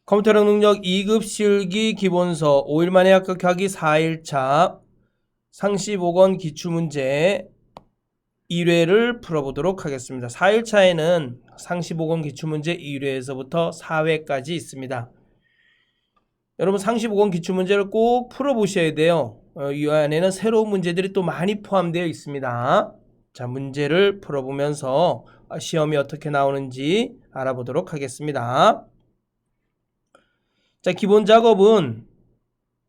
컴퓨터력 능력 2급 실기 기본서 5일 만에 합격하기 4일차 상시 보건 기출문제 1회를 풀어보도록 하겠습니다. 4일차에는 상시 보건 기출문제 1회에서부터 4회까지 있습니다. 여러분 상시 보건 기출문제를 꼭 풀어보셔야 돼요. 이 안에는 새로운 문제들이 또 많이 포함되어 있습니다. 자, 문제를 풀어보면서 시험이 어떻게 나오는지 알아보도록 하겠습니다. 자, 기본 작업은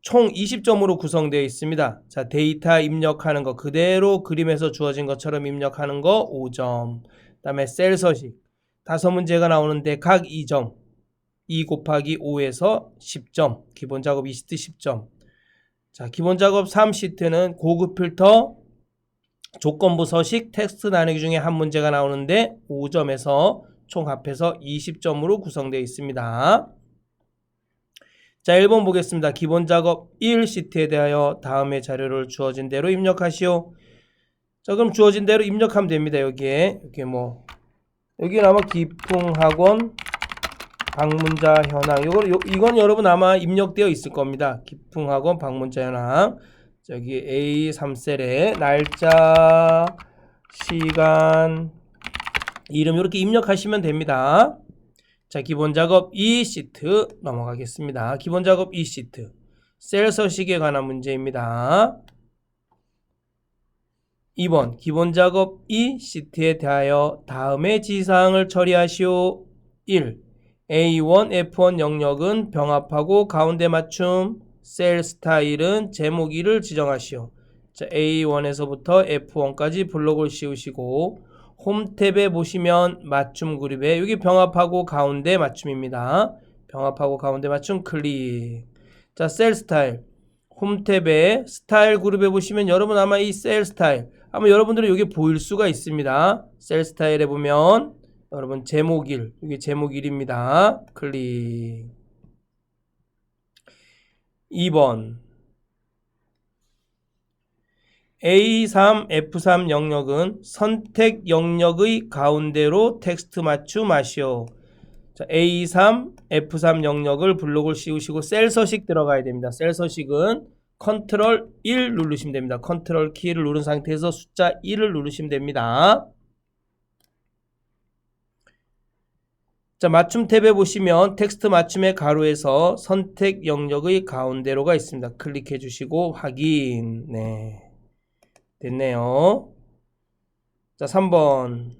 총 20점으로 구성되어 있습니다. 자, 데이터 입력하는 거 그대로 그림에서 주어진 것처럼 입력하는 거 5점. 그 다음에 셀 서식 5문제가 나오는데 각 2점. 2 곱하기 5에서 10점. 기본 작업 2시트 10점. 자, 기본 작업 3시트는 고급 필터 조건부 서식 텍스트 나누기 중에 한 문제가 나오는데 5점에서 총 합해서 20점으로 구성되어 있습니다. 자, 1번 보겠습니다. 기본 작업 1시트에 대하여 다음의 자료를 주어진 대로 입력하시오. 자, 그럼 주어진 대로 입력하면 됩니다. 여기에 여기는 아마 기풍학원 방문자 현황. 이건 여러분 아마 입력되어 있을 겁니다. 기풍학원 방문자 현황. 저기 A3셀에 날짜, 시간, 이름 이렇게 입력하시면 됩니다. 자, 기본 작업 2시트 넘어가겠습니다. 기본 작업 2시트 셀 서식에 관한 문제입니다. 2번 기본 작업 2시트에 대하여 다음의 지사항을 처리하시오. 1. A1, F1 영역은 병합하고 가운데 맞춤. 셀 스타일은 제목 1을 지정하시오. 자, A1에서부터 F1까지 블록을 씌우시고 홈 탭에 보시면 맞춤 그룹에 여기 병합하고 가운데 맞춤입니다. 병합하고 가운데 맞춤 클릭. 자, 셀 스타일 홈 탭에 스타일 그룹에 보시면 여러분 아마 이 셀 스타일 아마 여러분들은 여기 보일 수가 있습니다. 셀 스타일에 보면 여러분 제목 1 여기 제목 1입니다. 클릭. 2번 A3, F3 영역은 선택 영역의 가운데로 텍스트 맞춤하시오. 자, A3, F3 영역을 블록을 씌우시고 셀 서식 들어가야 됩니다. 셀 서식은 컨트롤 1 누르시면 됩니다. 컨트롤 키를 누른 상태에서 숫자 1을 누르시면 됩니다. 자, 맞춤 탭에 보시면 텍스트 맞춤의 가로에서 선택 영역의 가운데로가 있습니다. 클릭해 주시고 확인. 네. 됐네요. 자, 3번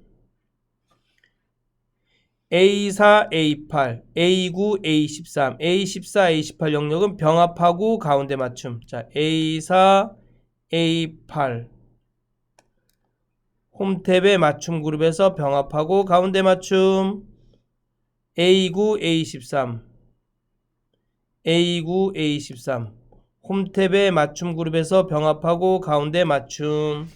A4, A8, A9, A13, A14, A18 영역은 병합하고 가운데 맞춤. 자, A4, A8 홈 탭의 맞춤 그룹에서 병합하고 가운데 맞춤. A9, A13 A9, A13 홈 탭의 맞춤 그룹에서 병합하고 가운데 맞춤.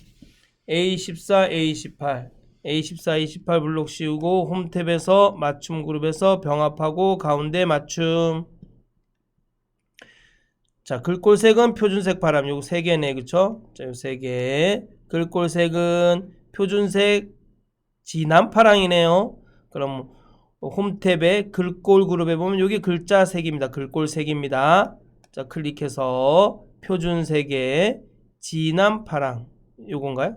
A14, A18 A14, A18 블록 씌우고 홈 탭에서 맞춤 그룹에서 병합하고 가운데 맞춤. 자, 글꼴색은 표준색 바람. 요거 3개네. 그쵸? 자, 요 3개. 글꼴색은 표준색 진한 파랑이네요. 그럼 홈 탭에 글꼴 그룹에 보면 여기 글자 색입니다. 글꼴 색입니다. 자, 클릭해서 표준색의 진한 파랑. 요건가요?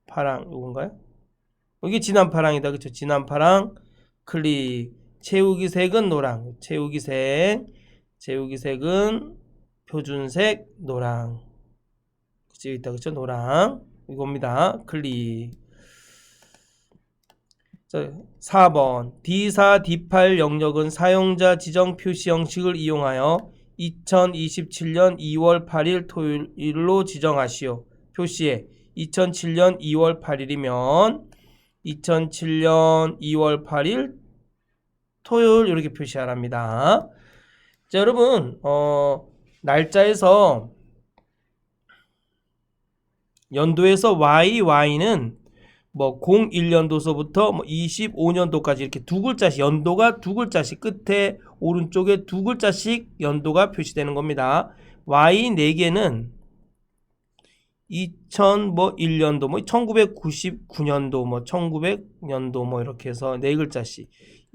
파랑 요건가요? 여기 진한 파랑이다. 그쵸? 진한 파랑 클릭. 채우기 색은 노랑. 채우기 색은 표준색 노랑. 그치? 여기 있다. 그쵸? 노랑. 이겁니다. 클릭. 자, 4번 D4, D8 영역은 사용자 지정 표시 형식을 이용하여 2027년 2월 8일 토요일로 지정하시오. 표시에 2007년 2월 8일이면 2007년 2월 8일 토요일 이렇게 표시하랍니다. 자, 여러분 날짜에서 연도에서 Y는 01년도서부터 25년도까지 이렇게 두 글자씩 연도가 두 글자씩 끝에 오른쪽에 두 글자씩 연도가 표시되는 겁니다. Y 4개는 2001년도 1999년도 1900년도 이렇게 해서 4글자씩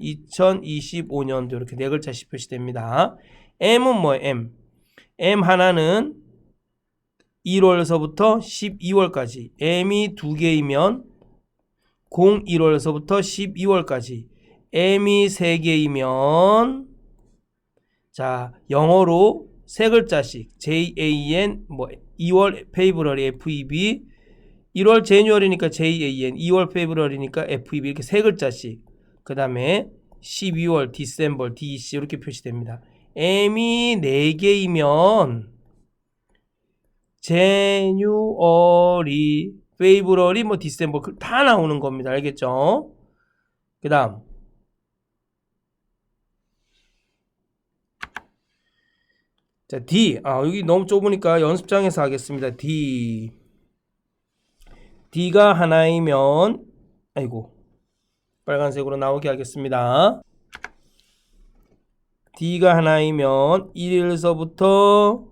2025년도 이렇게 네 글자씩 표시됩니다. M은 뭐예요? M 하나는 1월서부터 12월까지. M이 두 개이면 01월서부터 12월까지. M이 세 개이면 자, 영어로 세 글자씩 JAN 2월 페이브러리 FEB 1월 제뉴얼이니까 JAN 2월 페이브러리니까 FEB 이렇게 세 글자씩 그 다음에 12월 디셈버 DC 이렇게 표시됩니다. M이 4개이면 제뉴얼이 페이브러리 디셈버 다 나오는 겁니다. 알겠죠? 그 다음 자, D. 여기 너무 좁으니까 연습장에서 하겠습니다. D가 하나이면 아이고 빨간색으로 나오게 하겠습니다. D가 하나이면 1일서부터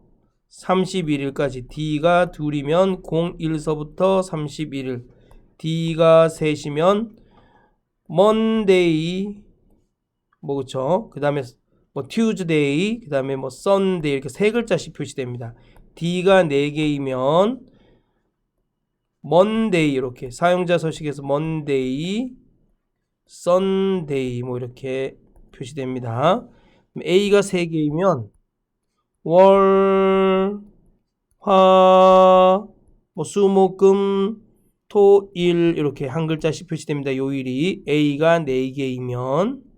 31일까지. D가 둘이면 01서부터 31일. D가 셋이면 Monday 그쵸? 그 다음에 Tuesday, 그 다음에 Sunday 이렇게 세 글자씩 표시됩니다. D가 4개이면 Monday 이렇게 사용자 서식에서 Monday, Sunday 이렇게 표시됩니다. A가 3개이면 월, 화, 수, 목, 금, 토, 일 이렇게 한 글자씩 표시됩니다. 요일이 A가 4개이면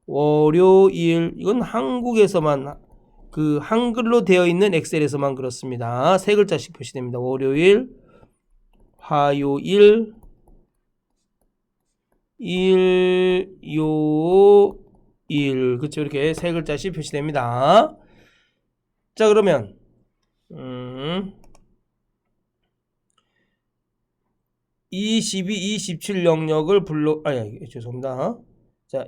월요일 이건 한국에서만 그 한글로 되어 있는 엑셀에서만 그렇습니다. 세 글자씩 표시됩니다. 월요일, 화요일, 일요일 그쵸 이렇게 세 글자씩 표시됩니다. 자 그러면 22, 27 영역을 죄송합니다. 자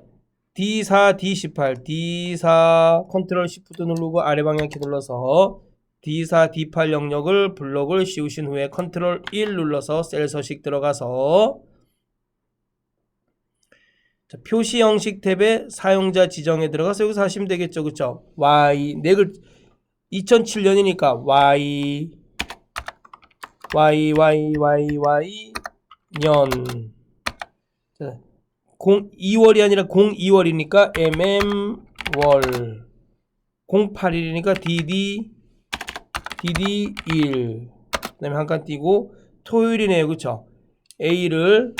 D4, D18, D4 컨트롤 Shift 누르고 아래 방향키 눌러서 D4, D8 영역을 블록을 씌우신 후에 컨트롤 1 눌러서 셀 서식 들어가서 자, 표시 형식 탭에 사용자 지정에 들어가서 여기서 하시면 되겠죠. 그쵸? Y 2007년이니까 Y 년 자, 2월이 아니라 02월이니까 MM월 08일이니까 DD1 그 다음에 한 칸 띄고 토요일이네요. 그쵸? A를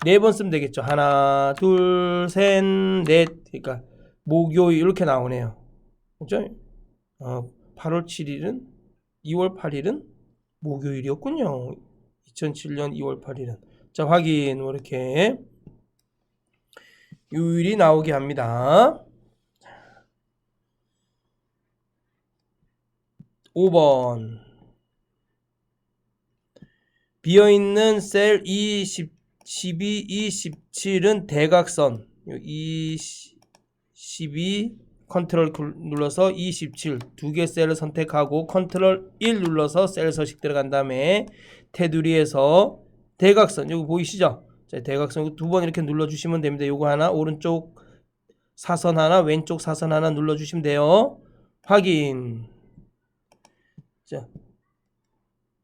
4번 쓰면 되겠죠. 하나, 둘, 셋, 넷 그러니까 목요일 이렇게 나오네요. 그죠? 8월 7일은 2월 8일은 목요일이었군요. 2007년 2월 8일은 자 확인 이렇게 요일이 나오게 합니다. 5번 비어있는 셀 12, 27은 대각선 12 컨트롤 눌러서 27 두 개 셀을 선택하고 컨트롤 1 눌러서 셀 서식 들어간 다음에 테두리에서 대각선 이거 보이시죠? 자, 대각선 두 번 이렇게 눌러주시면 됩니다. 요거 하나 오른쪽 사선 하나 왼쪽 사선 하나 눌러주시면 돼요. 확인. 자,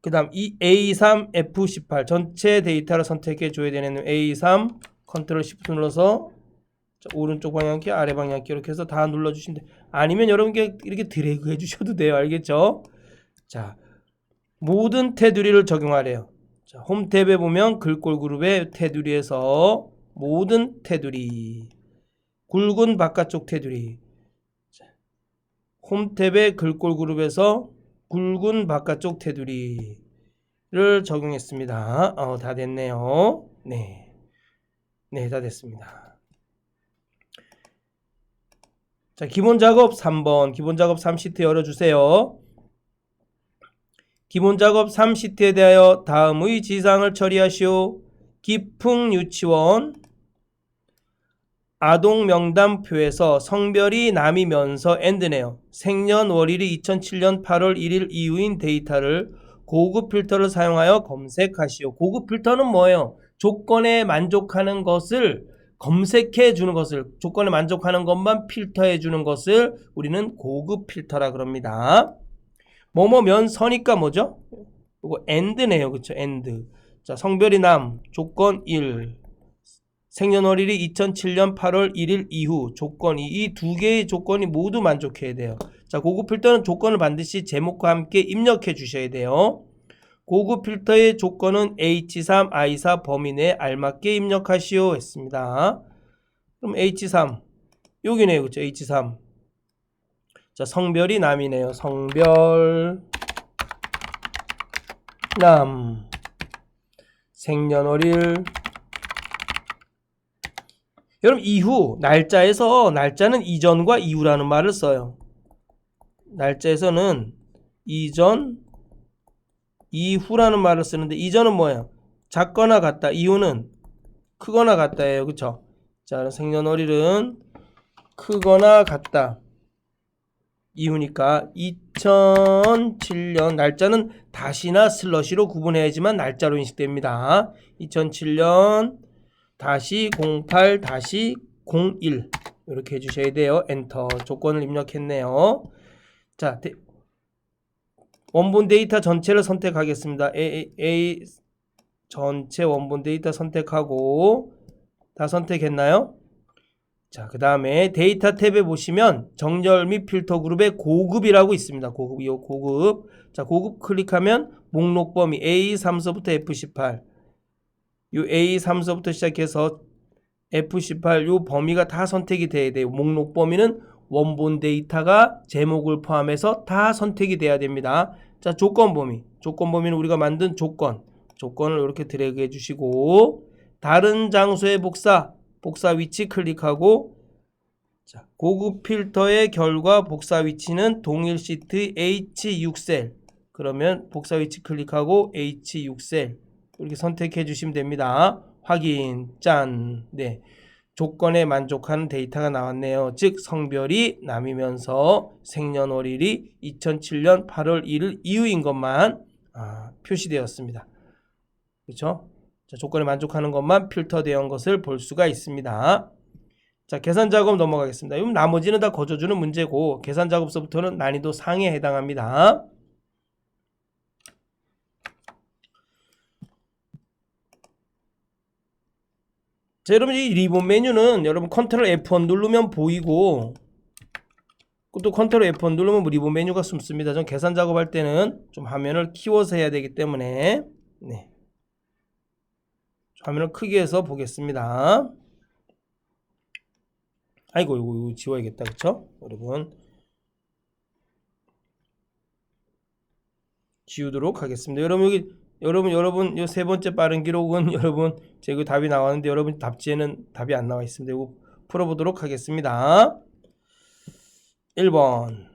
그 다음 이 A3 F18 전체 데이터를 선택해 줘야 되는 A3 컨트롤 Shift 눌러서 자, 오른쪽 방향키 아래 방향키 이렇게 해서 다 눌러주시면 돼요. 아니면 여러분께 이렇게 드래그 해주셔도 돼요. 알겠죠? 자, 모든 테두리를 적용하래요. 자, 홈 탭에 보면 글꼴 그룹의 테두리에서 모든 테두리 굵은 바깥쪽 테두리 자, 홈 탭의 글꼴 그룹에서 굵은 바깥쪽 테두리를 적용했습니다. 다 됐네요. 네, 다 됐습니다. 자, 기본 작업 3번 기본 작업 3시트 열어주세요. 기본 작업 3시트에 대하여 다음의 지상을 처리하시오. 기풍 유치원 아동 명단표에서 성별이 남이면서 엔드네요. 생년월일이 2007년 8월 1일 이후인 데이터를 고급 필터를 사용하여 검색하시오. 고급 필터는 뭐예요? 조건에 만족하는 것을 검색해 주는 것을, 조건에 만족하는 것만 필터해 주는 것을 우리는 고급 필터라 그럽니다. 뭐뭐면 서니까 뭐죠? 이거 and네요. 그쵸? and. 자, 성별이 남, 조건 1. 생년월일이 2007년 8월 1일 이후, 조건 2. 이 두 개의 조건이 모두 만족해야 돼요. 자, 고급 필터는 조건을 반드시 제목과 함께 입력해 주셔야 돼요. 고급 필터의 조건은 H3, I4 범위 내에 알맞게 입력하시오 했습니다. 그럼 H3 여기네요. 그쵸? H3. 자, 성별이 남이네요. 성별 남, 생년월일. 여러분 이후, 날짜에서 날짜는 이전과 이후라는 말을 써요. 날짜에서는 이전, 이후라는 말을 쓰는데, 이전은 뭐예요? 작거나 같다. 이후는 크거나 같다예요. 그쵸? 자, 생년월일은 크거나 같다. 이후니까 2007년, 날짜는 다시나 슬러시로 구분해야지만 날짜로 인식됩니다. 2007년 다시 08 다시 01 이렇게 해주셔야 돼요. 엔터. 조건을 입력했네요. 자, 원본 데이터 전체를 선택하겠습니다. A 전체 원본 데이터 선택하고, 다 선택했나요? 자, 그 다음에 데이터 탭에 보시면 정렬 및 필터 그룹에 고급이라고 있습니다. 고급, 요 고급. 자, 고급 클릭하면 목록 범위 A3서부터 F18, 요 A3서부터 시작해서 F18 요 범위가 다 선택이 돼야 돼요. 목록 범위는 원본 데이터가 제목을 포함해서 다 선택이 돼야 됩니다. 자, 조건 범위. 조건 범위는 우리가 만든 조건을 이렇게 드래그 해 주시고, 다른 장소의 복사 위치 클릭하고, 자, 고급 필터의 결과 복사 위치는 동일 시트 H6셀. 그러면 복사 위치 클릭하고 H6셀 이렇게 선택해 주시면 됩니다. 확인. 짠. 네. 조건에 만족하는 데이터가 나왔네요. 즉 성별이 남이면서 생년월일이 2007년 8월 1일 이후인 것만 표시되었습니다. 그렇죠? 자, 조건에 만족하는 것만 필터되어 것을 볼 수가 있습니다. 자, 계산 작업 넘어가겠습니다. 그럼 나머지는 다 거저주는 문제고, 계산 작업서부터는 난이도 상에 해당합니다. 자, 여러분 이 리본 메뉴는 여러분 컨트롤 F1 누르면 보이고, 또 컨트롤 F1 누르면 리본 메뉴가 숨습니다. 전 계산 작업할 때는 좀 화면을 키워서 해야 되기 때문에, 네, 화면을 크게 해서 보겠습니다. 아이고, 이거 지워야겠다. 그쵸? 여러분 지우도록 하겠습니다. 여러분 요 세 번째 빠른 기록은 여러분 제가 답이 나왔는데 여러분 답지에는 답이 안 나와 있습니다. 이거 풀어보도록 하겠습니다. 1번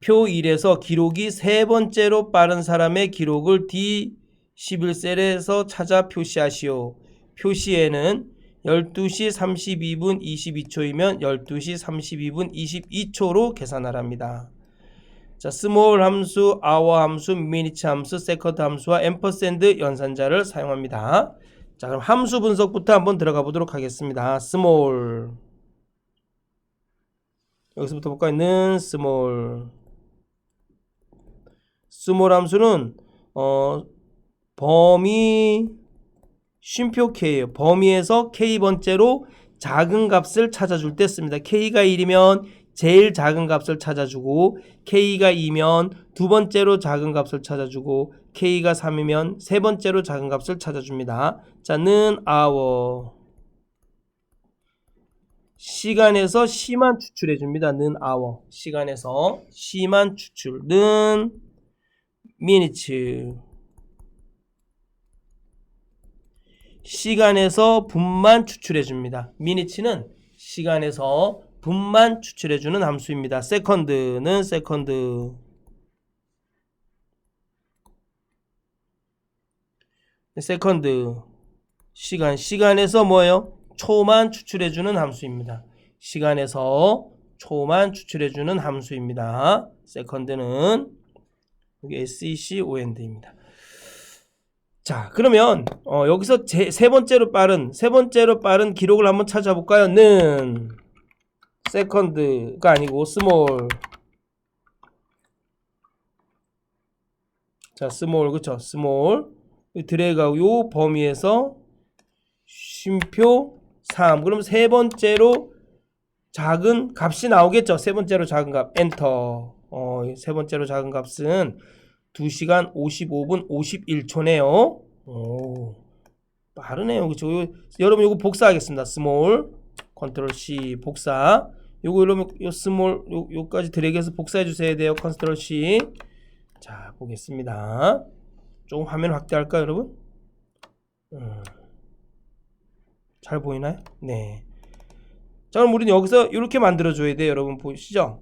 표 1에서 기록이 세 번째로 빠른 사람의 기록을 D11셀에서 찾아 표시하시오. 표시에는 12시 32분 22초이면 12시 32분 22초로 계산하랍니다. 자, 스몰 함수, 아워 함수, 미니츠 함수, 세컨드 함수와 앰퍼샌드 연산자를 사용합니다. 자, 그럼 함수 분석부터 한번 들어가 보도록 하겠습니다. 스몰. 여기서부터 볼까요? 는 스몰. 스몰 함수는 범위 쉼표 K예요. 범위에서 K번째로 작은 값을 찾아줄 때 씁니다. K가 1이면 제일 작은 값을 찾아주고, K가 2면 두 번째로 작은 값을 찾아주고, K가 3이면 세 번째로 작은 값을 찾아줍니다. 자, 는 hour. 시간에서 시만 추출해 줍니다. 는 hour. 시간에서 시만 추출. 는 minutes. 시간에서 분만 추출해 줍니다. minutes는 시간에서 분만 추출해 주는 함수입니다. second는 세컨드. 세컨드 시간에서 뭐예요? 초만 추출해 주는 함수입니다. 시간에서 초만 추출해 주는 함수입니다. 세컨드는 여기 SECOND입니다. 자, 그러면 여기서 세 번째로 빠른 기록을 한번 찾아볼까요? 는 세컨드가 아니고 스몰. 자, 스몰, 그쵸? 스몰. 드래그하고 요 범위에서 쉼표 3. 그럼 세 번째로 작은 값이 나오겠죠? 세 번째로 작은 값. 엔터. 세 번째로 작은 값은 2시간 55분 51초네요. 오, 빠르네요. 그쵸? 여러분 요거 복사하겠습니다. 스몰. 컨트롤 C 복사. 요거 여러분 요 스몰 요까지 드래그해서 복사해 주셔야 돼요. 컨트롤 C. 자, 보겠습니다. 조금 화면 확대할까요, 여러분? 잘 보이나요? 네. 자, 그럼 우리는 여기서 이렇게 만들어줘야 돼요. 여러분 보이시죠?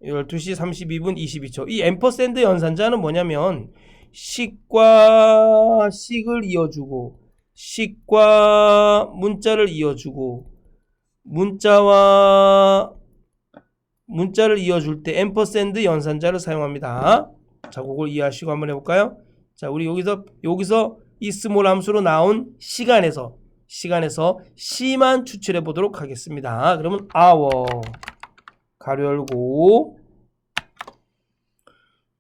12시 32분 22초. 이 앰퍼샌드 연산자는 뭐냐면 식과 식을 이어주고 식과 문자를 이어주고 문자와 문자를 이어줄 때 앰퍼샌드 연산자를 사용합니다. 자, 그걸 이해하시고 한번 해볼까요? 자, 우리 여기서 이 스몰 함수로 나온 시간에서 C만 추출해 보도록 하겠습니다. 그러면 hour 가로 열고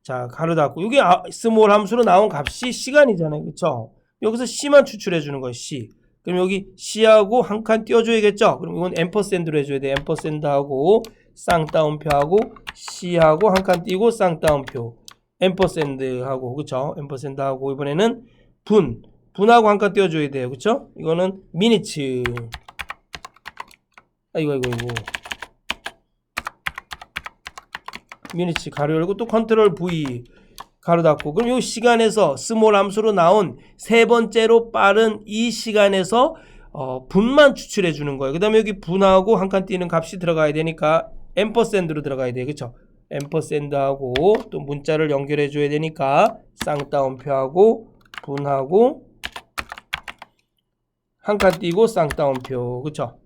자, 가로 닫고 여기 스몰 함수로 나온 값이 시간이잖아요. 그쵸? 여기서 C만 추출해 주는 거예요. C. 그럼 여기 C하고 한 칸 띄워줘야겠죠? 그럼 이건 앰퍼샌드로 해줘야 돼요. 앰퍼샌드하고 쌍따옴표하고 C하고 한 칸 띄고 쌍따옴표 앰퍼샌드하고 그쵸? 앰퍼샌드하고 이번에는 분하고 한 칸 띄워줘야 돼요. 그쵸? 이거는 미니츠. 이거 미니츠 가로 열고 또 컨트롤 V 가로 닫고. 그럼 이 시간에서 스몰 함수로 나온 세 번째로 빠른 이 시간에서 분만 추출해 주는 거예요. 그 다음에 여기 분하고 한 칸 띄는 값이 들어가야 되니까 앰퍼샌드로 들어가야 돼요. 그쵸? 앰퍼샌드하고 또 문자를 연결해 줘야 되니까 쌍따옴표하고 분하고 한 칸 띄고 쌍따옴표. 그쵸?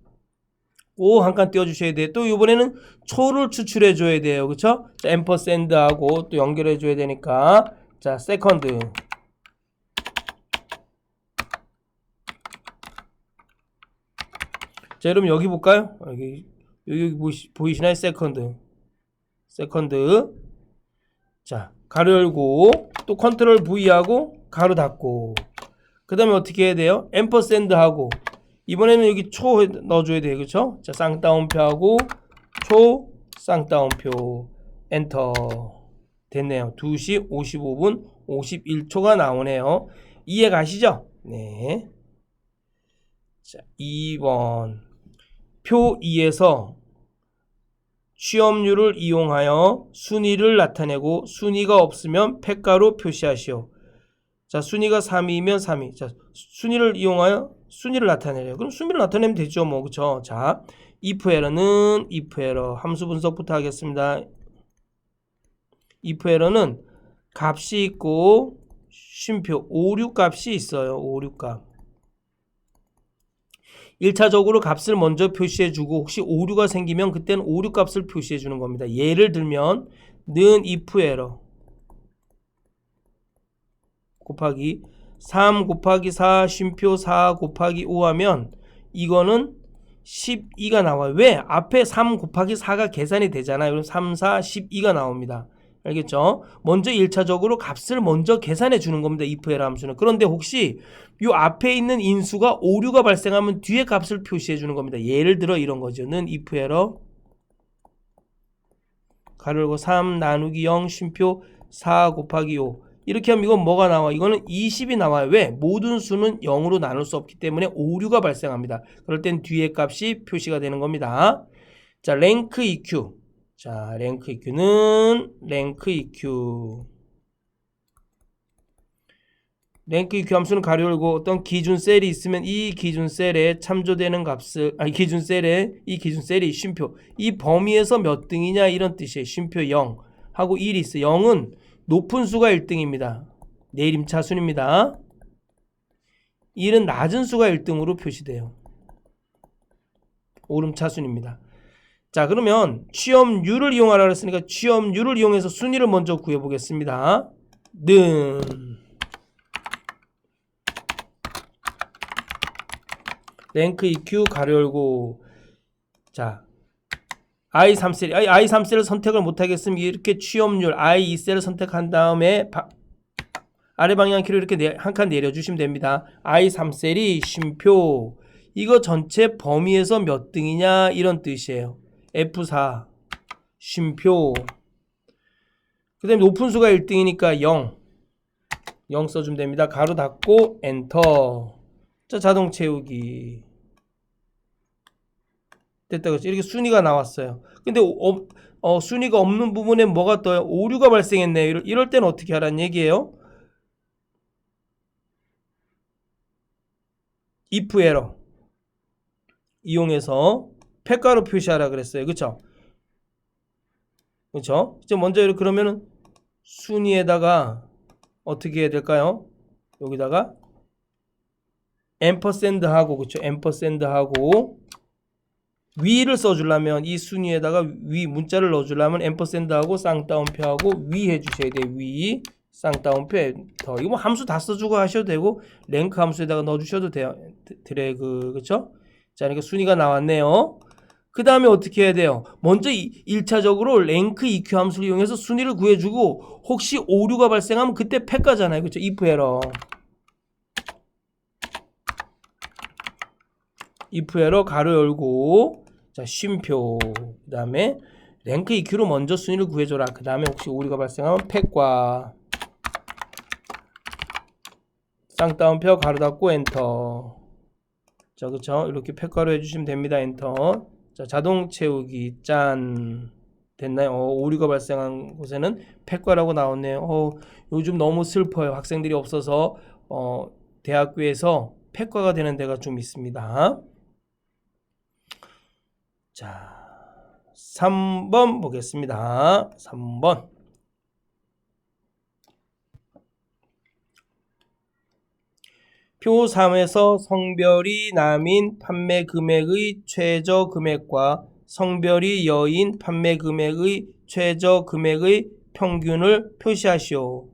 오, 한 칸 띄워주셔야 돼요. 또 이번에는 초를 추출해 줘야 돼요. 그쵸? 자, 앰퍼샌드하고 또 연결해 줘야 되니까 자, 세컨드. 자, 여러분 여기 볼까요? 여기 보이시나요? 세컨드. 자, 가로 열고 또 컨트롤 V하고 가로 닫고. 그 다음에 어떻게 해야 돼요? 앰퍼샌드하고 이번에는 여기 초 넣어줘야 돼요. 그쵸? 자, 쌍따옴표하고 초 쌍따옴표 엔터. 됐네요. 2시 55분 51초가 나오네요. 이해 가시죠? 네. 자, 2번 표 2에서 취업률을 이용하여 순위를 나타내고 순위가 없으면 팩가로 표시하시오. 자, 순위가 3위면 3위. 자, 순위를 이용하여 순위를 나타내래요. 그럼 순위를 나타내면 되죠, 뭐. 그쵸? 자, if error는 if error 함수 분석부터 하겠습니다. if error는 값이 있고 쉼표 56 값이 있어요. 56 값. 1차적으로 값을 먼저 표시해주고 혹시 오류가 생기면 그때는 오류 값을 표시해주는 겁니다. 예를 들면 는 if error 곱하기 3 곱하기 4 쉼표 4 곱하기 5 하면 이거는 12가 나와요. 왜? 앞에 3 곱하기 4가 계산이 되잖아요. 그럼 3, 4, 12가 나옵니다. 알겠죠? 먼저 1차적으로 값을 먼저 계산해 주는 겁니다. if error 함수는. 그런데 혹시 이 앞에 있는 인수가 오류가 발생하면 뒤에 값을 표시해 주는 겁니다. 예를 들어 이런 거죠. 는 if error 가로 열고 3 나누기 0 쉼표 4 곱하기 5 이렇게 하면 이건 뭐가 나와? 이거는 20이 나와요. 왜? 모든 수는 0으로 나눌 수 없기 때문에 오류가 발생합니다. 그럴 땐 뒤에 값이 표시가 되는 겁니다. 자, 랭크 EQ. 자, 랭크 EQ는 랭크 EQ 함수는 가로 열고 어떤 기준 셀이 있으면 이 기준 셀에 참조되는 값을 기준 셀이 쉼표 이 범위에서 몇 등이냐 이런 뜻이에요. 쉼표 0 하고 1이 있어요. 0은 높은 수가 1등입니다. 내림차순입니다. 1은 낮은 수가 1등으로 표시돼요. 오름차순입니다. 자, 그러면 취업률을 이용하라 했으니까 취업률을 이용해서 순위를 먼저 구해보겠습니다. 는 랭크 EQ 가로 열고. 자, I3셀을 선택을 못하겠으면 이렇게 취업률 I2셀을 선택한 다음에 아래 방향키로 이렇게 한 칸 내려주시면 됩니다. I3셀이 쉼표. 이거 전체 범위에서 몇 등이냐 이런 뜻이에요. F4 쉼표. 그 다음에 높은 수가 1등이니까 0 써주면 됩니다. 가로 닫고 엔터. 자, 자동 채우기. 됐다. 그렇죠. 이렇게 순위가 나왔어요. 근데 순위가 없는 부분에 뭐가 떠요? 오류가 발생했네요. 이럴 때는 어떻게 하라는 얘기예요? if 에러 이용해서 팩가로 표시하라 그랬어요. 그쵸? 그쵸? 이제 먼저 이렇게 그러면은 순위에다가 어떻게 해야 될까요? 여기다가 앰퍼샌드 하고, 그쵸? 앰퍼샌드 하고 위를 써주려면 이 순위에다가 위 문자를 넣어주려면 앰퍼샌드 하고 쌍따옴표 하고 위 해주셔야 돼요. 위 쌍따옴표 엔터. 이거 뭐 함수 다 써주고 하셔도 되고 랭크 함수에다가 넣어주셔도 돼요. 드래그. 그쵸? 자, 이렇게 순위가 나왔네요. 그 다음에 어떻게 해야 돼요? 먼저 1차적으로 랭크 EQ 함수를 이용해서 순위를 구해주고 혹시 오류가 발생하면 그때 팩가잖아요. 그쵸? if 에러. if 에러 가로 열고, 자, 쉼표. 그 다음에 랭크 EQ로 먼저 순위를 구해줘라. 그 다음에 혹시 오류가 발생하면 팩과 쌍따옴표 가로 닫고 엔터. 자, 그쵸? 이렇게 팩가로 해주시면 됩니다. 엔터. 자, 자동 채우기. 짠. 됐나요? 오류가 발생한 곳에는 팩과라고 나왔네요. 요즘 너무 슬퍼요. 학생들이 없어서 대학교에서 팩과가 되는 데가 좀 있습니다. 자, 3번 보겠습니다. 3번. 표 3에서 성별이 남인 판매 금액의 최저 금액과 성별이 여인 판매 금액의 최저 금액의 평균을 표시하시오.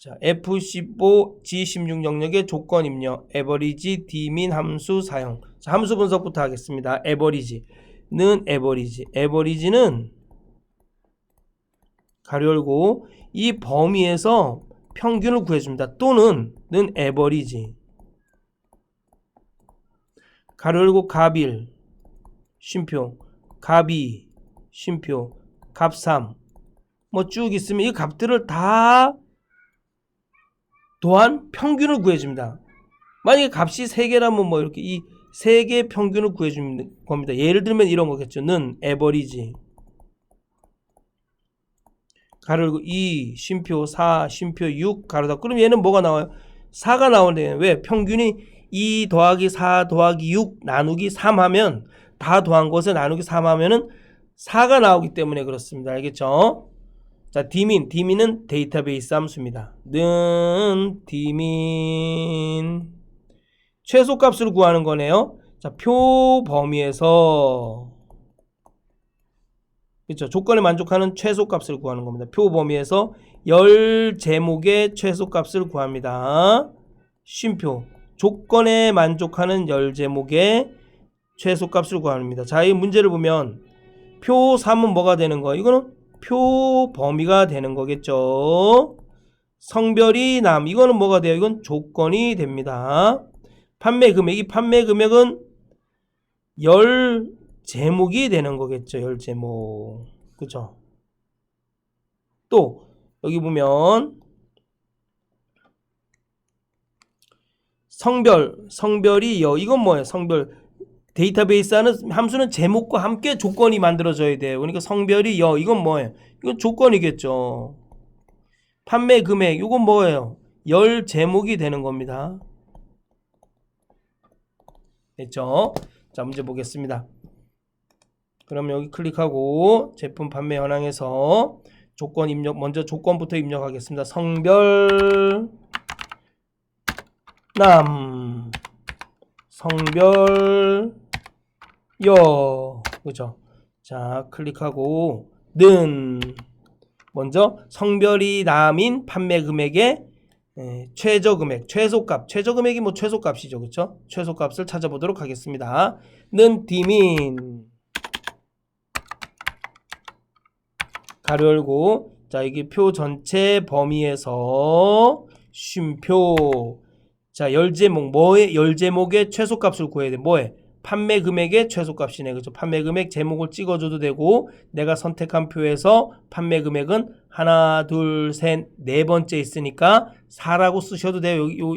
자, F15, G16 영역의 조건 입력, 에버리지, D민 함수 사용. 자, 함수 분석부터 하겠습니다. 에버리지는 에버리지는 가로 열고 이 범위에서 평균을 구해줍니다. 또는 는 에버리지 가로 열고 값1 쉼표 값2 쉼표 값3 뭐 쭉 있으면 이 값들을 다 또한 평균을 구해줍니다. 만약에 값이 3개라면 뭐 이렇게 이 3개의 평균을 구해주는 겁니다. 예를 들면 이런 거겠죠. 는 에버리지 가로 열고 2 쉼표 4 쉼표 6 가로 닫고. 그럼 얘는 뭐가 나와요? 4가 나오네요. 왜? 평균이 2 더하기 4 더하기 6 나누기 3 하면 다 더한 것에 나누기 3 하면은 4가 나오기 때문에 그렇습니다. 알겠죠? 자, D민은 데이터베이스 함수입니다. 는 D민 최소값을 구하는 거네요. 자, 표 범위에서 그렇죠. 조건에 만족하는 최소값을 구하는 겁니다. 표 범위에서 열 제목의 최소값을 구합니다. 쉼표 조건에 만족하는 열 제목의 최소값을 구합니다. 자, 이 문제를 보면 표 3은 뭐가 되는 거예요? 이거는 표 범위가 되는 거겠죠. 성별이 남 이거는 뭐가 돼요? 이건 조건이 됩니다. 판매 금액 이 판매 금액은 열 제목이 되는 거겠죠. 열 제목. 그쵸? 또 여기 보면 성별이 이건 뭐예요? 성별 데이터베이스 하는 함수는 제목과 함께 조건이 만들어져야 돼요. 그러니까 성별이 이건 뭐예요? 이건 조건이겠죠. 판매 금액 이건 뭐예요? 열 제목이 되는 겁니다. 됐죠? 자, 문제 보겠습니다. 그럼 여기 클릭하고 제품 판매 현황에서 조건 입력, 먼저 조건부터 입력하겠습니다. 성별 남 성별 여 그죠? 자, 클릭하고 는 먼저 성별이 남인 판매 금액의 최저금액, 최소값, 최저금액이 뭐 최소값이죠, 그쵸? 최소값을 찾아보도록 하겠습니다. 는 디민 가로 열고, 자, 이게 표 전체 범위에서 쉼표. 자, 열제목, 뭐의 열제목의 최소값을 구해야 돼. 뭐에? 판매 금액의 최소값이네. 그죠? 판매 금액 제목을 찍어줘도 되고, 내가 선택한 표에서 판매 금액은 하나, 둘, 셋, 네 번째 있으니까 4라고 쓰셔도 돼요. 여기 요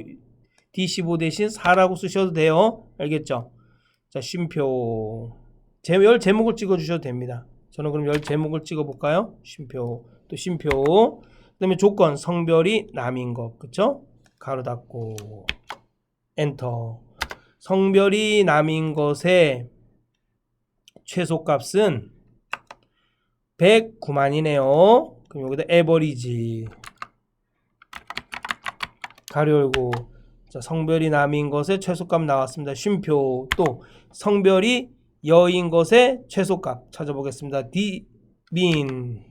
D15 대신 4라고 쓰셔도 돼요. 알겠죠? 자, 쉼표. 열 제목을 찍어주셔도 됩니다. 저는 그럼 열 제목을 찍어볼까요? 쉼표. 또 쉼표. 그 다음에 조건, 성별이 남인 것. 그쵸? 가로 닫고 엔터. 성별이 남인 것의 최소값은 109만이네요. 그럼 여기다 에버리지 가로 열고, 자, 성별이 남인 것의 최소값 나왔습니다. 쉼표. 또 성별이 여인 것의 최소값 찾아보겠습니다. 디민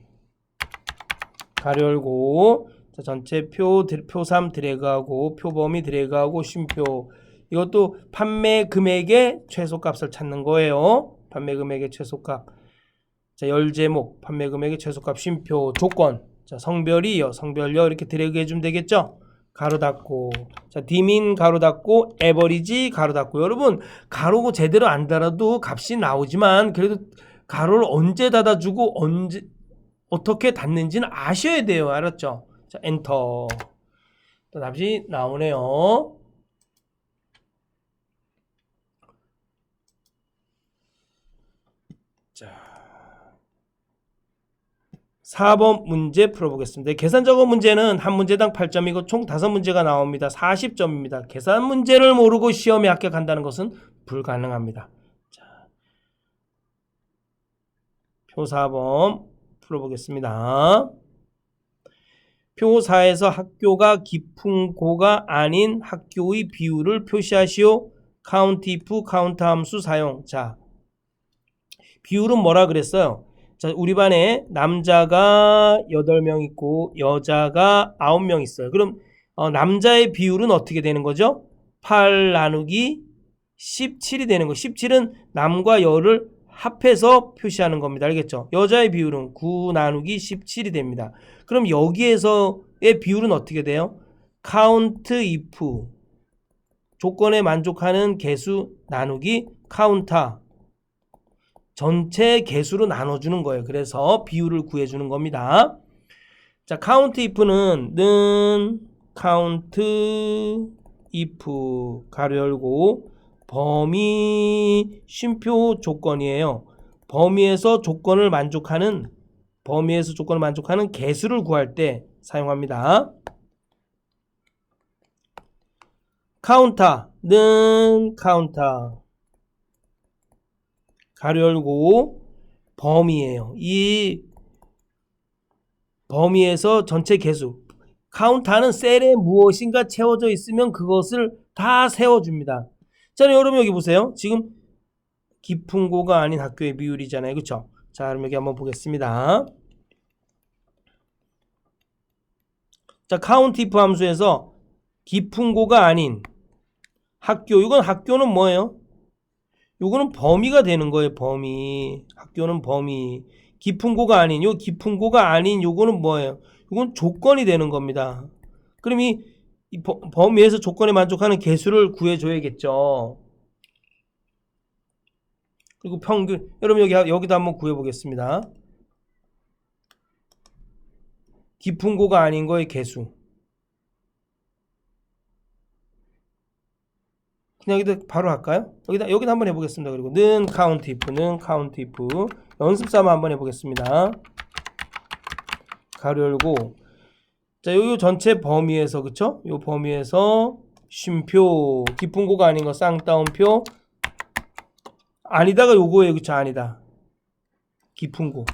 가로 열고, 자, 전체 표 3 드래그하고 표 범위 드래그하고 쉼표. 이것도 판매 금액의 최소값을 찾는 거예요. 판매 금액의 최소값. 자, 열 제목, 판매 금액의 최소값, 쉼표, 조건. 자, 성별이요, 성별요 이렇게 드래그 해주면 되겠죠. 가로 닫고, 자, 디민 가로 닫고, 에버리지 가로 닫고. 여러분, 가로고 제대로 안 달아도 값이 나오지만 그래도 가로를 언제 닫아주고 언제 어떻게 닫는지는 아셔야 돼요. 알았죠? 자, 엔터. 또 답이 나오네요. 자, 4번 문제 풀어보겠습니다. 계산적어 문제는 한 문제당 8점이고 총 5문제가 나옵니다. 40점입니다. 계산 문제를 모르고 시험에 합격한다는 것은 불가능합니다. 자, 표 4번 풀어보겠습니다. 표 4에서 학교가 깊은 고가 아닌 학교의 비율을 표시하시오. 카운트 if 카운트 함수 사용. 자, 비율은 뭐라 그랬어요? 자, 우리 반에 남자가 8명 있고 여자가 9명 있어요. 그럼 남자의 비율은 어떻게 되는 거죠? 8 나누기 17이 되는 거. 17은 남과 여를 합해서 표시하는 겁니다. 알겠죠? 여자의 비율은 9 나누기 17이 됩니다. 그럼 여기에서의 비율은 어떻게 돼요? count if 조건에 만족하는 개수 나누기 카운터 전체 개수로 나눠주는 거예요. 그래서 비율을 구해주는 겁니다. 자, count if는 는 count if 가로 열고 범위 쉼표 조건이에요. 범위에서 조건을 만족하는 개수를 구할 때 사용합니다. 카운터는 카운터 가로 열고 범위예요. 이 범위에서 전체 개수. 카운터는 셀에 무엇인가 채워져 있으면 그것을 다 세워줍니다. 자, 여러분 여기 보세요. 지금 깊은 고가 아닌 학교의 비율이잖아요. 그렇죠? 자, 그럼 여기 한번 보겠습니다. 자, count if 함수에서 깊은 고가 아닌 학교. 이건 학교는 뭐예요? 요거는 범위가 되는 거예요. 범위. 학교는 범위. 깊은 고가 아닌 요 깊은 고가 아닌 요거는 뭐예요? 요건 조건이 되는 겁니다. 그럼 이 범위에서 조건에 만족하는 개수를 구해줘야겠죠. 그리고 평균. 여러분 여기도 한번 구해보겠습니다. 깊은 고가 아닌 거의 개수. 그냥 여기다 바로 할까요? 여기다 한번 해보겠습니다. 그리고 는 count if 연습 삼아 한번 해보겠습니다. 가로 열고, 자, 요 전체 범위에서, 그쵸? 요 범위에서 쉼표 깊은 고가 아닌 거 쌍따옴표 아니다가 요거예요. 그쵸? 아니다. 깊은 고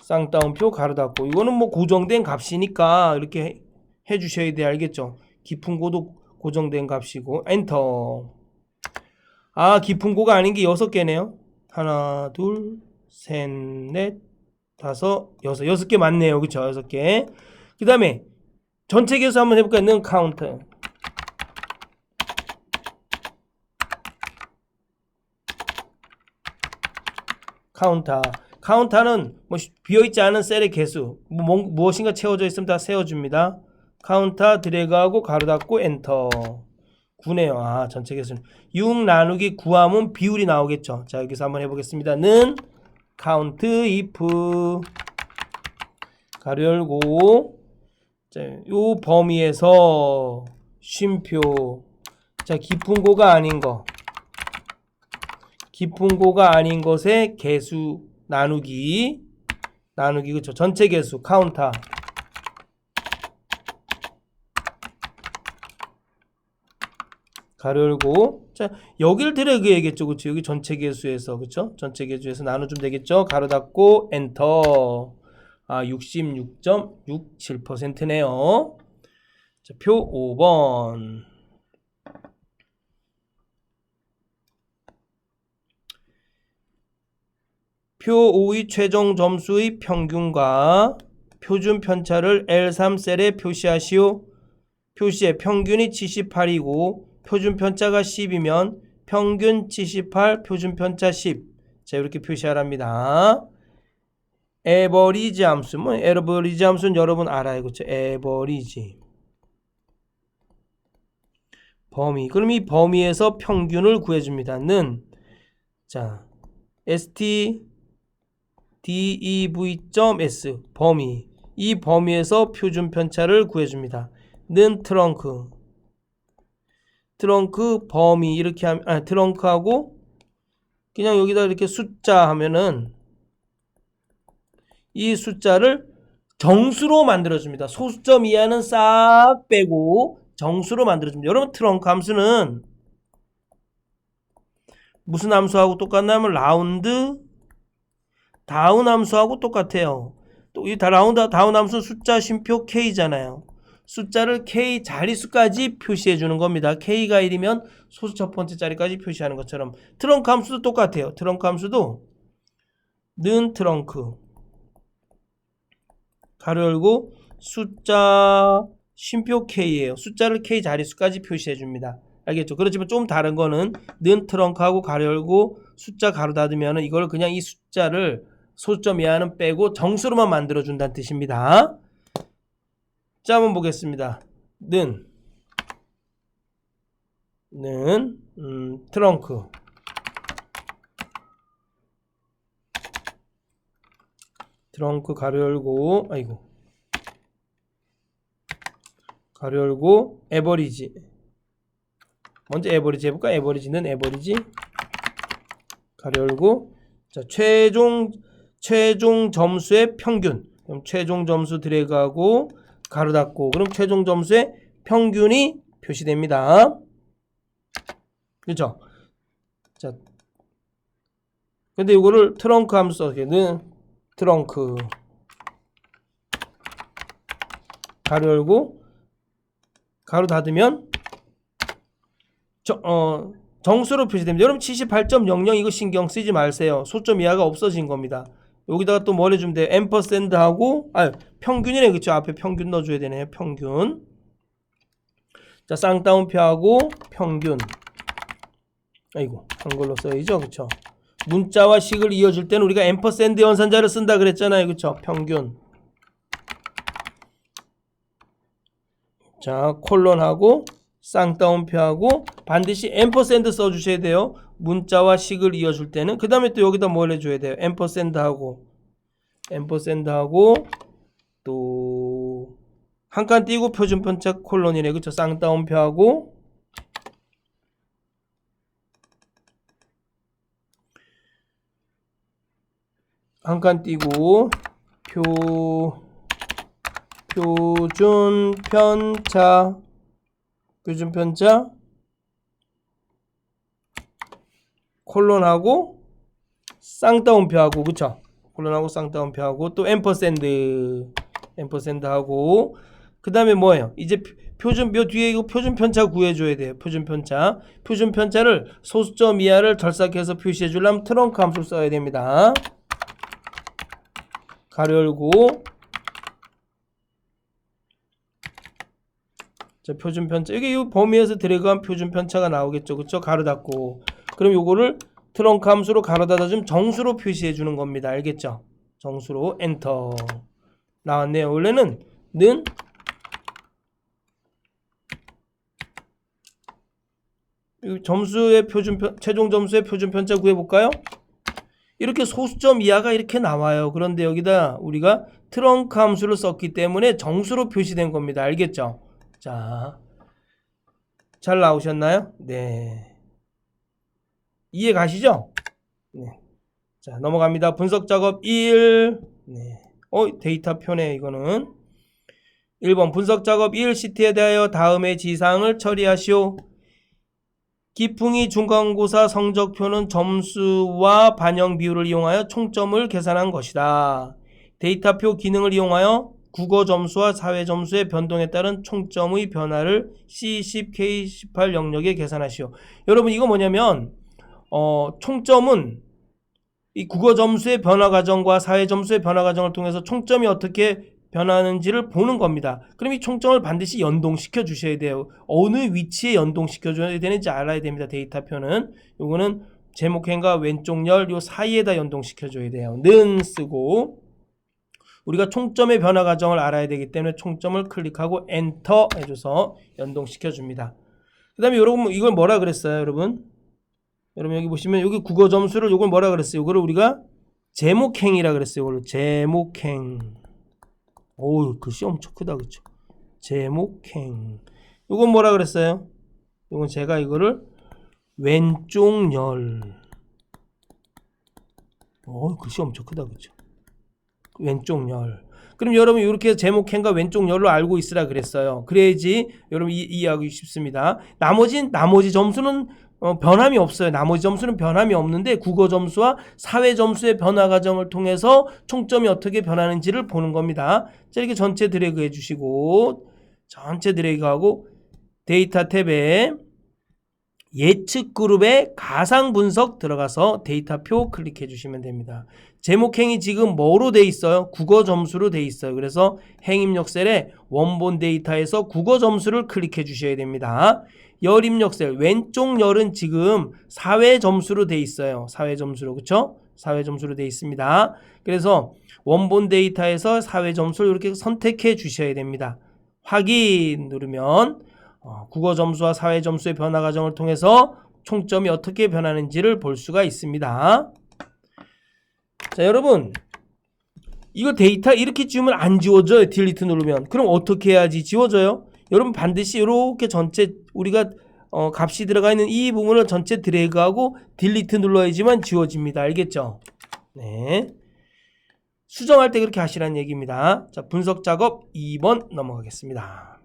쌍따옴표 가로 닫고. 이거는 뭐 고정된 값이니까 이렇게 해주셔야 돼. 알겠죠? 깊은 고도 고정된 값이고 엔터. 아, 깊은 고가 아닌 게 6개네요. 하나, 둘, 셋, 넷, 다섯, 여섯. 6개 맞네요. 그쵸? 6개. 그 다음에 전체 개수 한번 해볼까요? 는 카운트. 카운터는 뭐 비어있지 않은 셀의 개수, 무엇인가 채워져 있으면 다 세워줍니다. 카운터 드래그하고 가로 닫고 엔터. 9네요. 아, 전체 개수는 6 나누기 9하면 비율이 나오겠죠. 자, 여기서 한번 해보겠습니다. 는 카운트 if 가로 열고, 자, 요 범위에서 쉼표. 자, 깊은 고가 아닌 것의 개수 나누기 그쵸. 전체 개수 카운터. 가로 열고, 자, 여길 드래그 해야겠죠. 그쵸. 여기 전체 개수에서, 그쵸. 전체 개수에서 나눠주면 되겠죠. 가로 닫고 엔터. 아, 66.67%네요. 자, 표 5번. 표 5의 최종 점수의 평균과 표준 편차를 L3 셀에 표시하시오. 표시의 평균이 78이고 표준 편차가 10이면 평균 78, 표준 편차 10. 자, 이렇게 표시하랍니다. 에버리지 함수, 에버리지 함수는 여러분 알아요, 그렇죠? 에버리지 범위. 그럼 이 범위에서 평균을 구해줍니다. 는, 자, stdev.s 범위. 이 범위에서 표준 편차를 구해줍니다. 는 트렁크 범위 이렇게 하면, 트렁크하고 그냥 여기다 이렇게 숫자 하면은 이 숫자를 정수로 만들어줍니다. 소수점 이하는 싹 빼고 정수로 만들어줍니다. 여러분, 트렁크 함수는 무슨 함수하고 똑같냐면 라운드 다운 함수하고 똑같아요. 또 이 라운드 다운 함수 숫자 쉼표 K잖아요. 숫자를 K 자릿수까지 표시해 주는 겁니다. K가 1이면 소수 첫 번째 자리까지 표시하는 것처럼 트렁크 함수도 똑같아요. 트렁크 함수도 는 트렁크 가로 열고 숫자 쉼표 K예요. 숫자를 K 자릿수까지 표시해 줍니다. 알겠죠? 그렇지만 좀 다른 거는 는 트렁크하고 가로 열고 숫자 가로 닫으면 이걸 그냥 이 숫자를 소수점 이하는 빼고 정수로만 만들어 준다는 뜻입니다. 자, 한번 보겠습니다. 는 트렁크 가로 열고 가로 열고 에버리지. 먼저 에버리지 해볼까? 에버리지는 에버리지 가로 열고, 자, 최종 점수의 평균. 그럼 최종 점수 드래그하고 가로 닫고, 그럼 최종 점수의 평균이 표시됩니다. 그렇죠? 자, 근데 이거를 트렁크 함수 써서는 트렁크 가로 열고 가로 닫으면 정수로 표시됩니다. 여러분 78.00 이거 신경 쓰지 마세요. 소점 이하가 없어진 겁니다. 여기다가 또 뭘 해주면 돼요? 앰퍼샌드 하고, 평균이네, 그쵸? 앞에 평균 넣어줘야 되네요. 평균. 자, 쌍따옴표 하고 평균. 한글로 써야죠, 그쵸? 문자와 식을 이어줄 때는 우리가 앰퍼샌드 연산자를 쓴다 그랬잖아요, 그쵸? 평균. 자, 콜론하고 쌍따옴표하고 반드시 앰퍼샌드 써주셔야 돼요. 문자와 식을 이어줄 때는. 그 다음에 또 여기다 뭘 해줘야 돼요? 앰퍼샌드하고 또 한 칸 띄고 표준 편차 콜론이네, 그쵸? 쌍따옴표하고 한 칸 띄고 표준 편차 콜론하고 쌍따옴표하고, 그쵸? 콜론하고 쌍따옴표하고 또 앰퍼샌드하고 그 다음에 뭐예요? 이제 표준표 뒤에 이거 표준 편차 구해줘야 돼요. 표준 편차를 소수점 이하를 덜싹해서 표시해 주려면 트렁크 함수를 써야 됩니다. 가로 열고 자, 표준 편차. 여기 이 범위에서 드래그한 표준 편차가 나오겠죠. 그쵸? 가로 닫고. 그럼 요거를 트렁크 함수로 가로 닫아주면 정수로 표시해 주는 겁니다. 알겠죠? 정수로 엔터. 나왔네요. 원래는 는 점수의 최종 점수의 표준 편차 구해 볼까요? 이렇게 소수점 이하가 이렇게 나와요. 그런데 여기다 우리가 트렁크 함수를 썼기 때문에 정수로 표시된 겁니다. 알겠죠? 자, 잘 나오셨나요? 네. 이해 가시죠? 네. 자, 넘어갑니다. 분석 작업 1. 네. 데이터 표네, 이거는. 1번 분석 작업 1 시트에 대하여 다음의 지상을 처리하시오. 기풍이 중간고사 성적표는 점수와 반영 비율을 이용하여 총점을 계산한 것이다. 데이터표 기능을 이용하여 국어 점수와 사회 점수의 변동에 따른 총점의 변화를 C10, K18 영역에 계산하시오. 여러분 이거 뭐냐면 총점은 이 국어 점수의 변화 과정과 사회 점수의 변화 과정을 통해서 총점이 어떻게 변하는지를 보는 겁니다. 그럼 이 총점을 반드시 연동시켜 주셔야 돼요. 어느 위치에 연동시켜 줘야 되는지 알아야 됩니다. 데이터표는 요거는 제목행과 왼쪽 열 요 사이에다 연동시켜 줘야 돼요. 는 쓰고 우리가 총점의 변화 과정을 알아야 되기 때문에 총점을 클릭하고 엔터 해줘서 연동시켜 줍니다. 그 다음에 여러분 이걸 뭐라 그랬어요? 여러분 여기 보시면 여기 국어 점수를 요걸 뭐라 그랬어요? 이거를 우리가 제목행이라 그랬어요. 이걸로 제목행. 오우 글씨 엄청 크다 그쵸? 제목행. 요건 뭐라 그랬어요? 요건 제가 이거를 왼쪽 열. 글씨 엄청 크다 그쵸? 왼쪽 열. 그럼 여러분 이렇게 제목행과 왼쪽 열로 알고 있으라 그랬어요. 그래야지 여러분 이해하기 쉽습니다. 나머지 점수는 변함이 없어요. 나머지 점수는 변함이 없는데 국어 점수와 사회 점수의 변화 과정을 통해서 총점이 어떻게 변하는지를 보는 겁니다. 자, 이렇게 전체 드래그 해주시고 전체 드래그하고 데이터 탭에 예측 그룹의 가상 분석 들어가서 데이터표 클릭해 주시면 됩니다. 제목행이 지금 뭐로 돼 있어요? 국어 점수로 돼 있어요. 그래서 행입력 셀에 원본 데이터에서 국어 점수를 클릭해 주셔야 됩니다. 열 입력 셀 왼쪽 열은 지금 사회 점수로 돼 있어요. 사회 점수로 그쵸? 사회 점수로 돼 있습니다. 그래서 원본 데이터에서 사회 점수를 이렇게 선택해 주셔야 됩니다. 확인 누르면 국어 점수와 사회 점수의 변화 과정을 통해서 총점이 어떻게 변하는지를 볼 수가 있습니다. 자, 여러분 이거 데이터 이렇게 지우면 안 지워져요. 딜리트 누르면. 그럼 어떻게 해야지 지워져요? 여러분 반드시 이렇게 전체 우리가 값이 들어가 있는 이 부분을 전체 드래그하고 딜리트 눌러야지만 지워집니다. 알겠죠? 네. 수정할 때 그렇게 하시라는 얘기입니다. 자, 분석 작업 2번 넘어가겠습니다.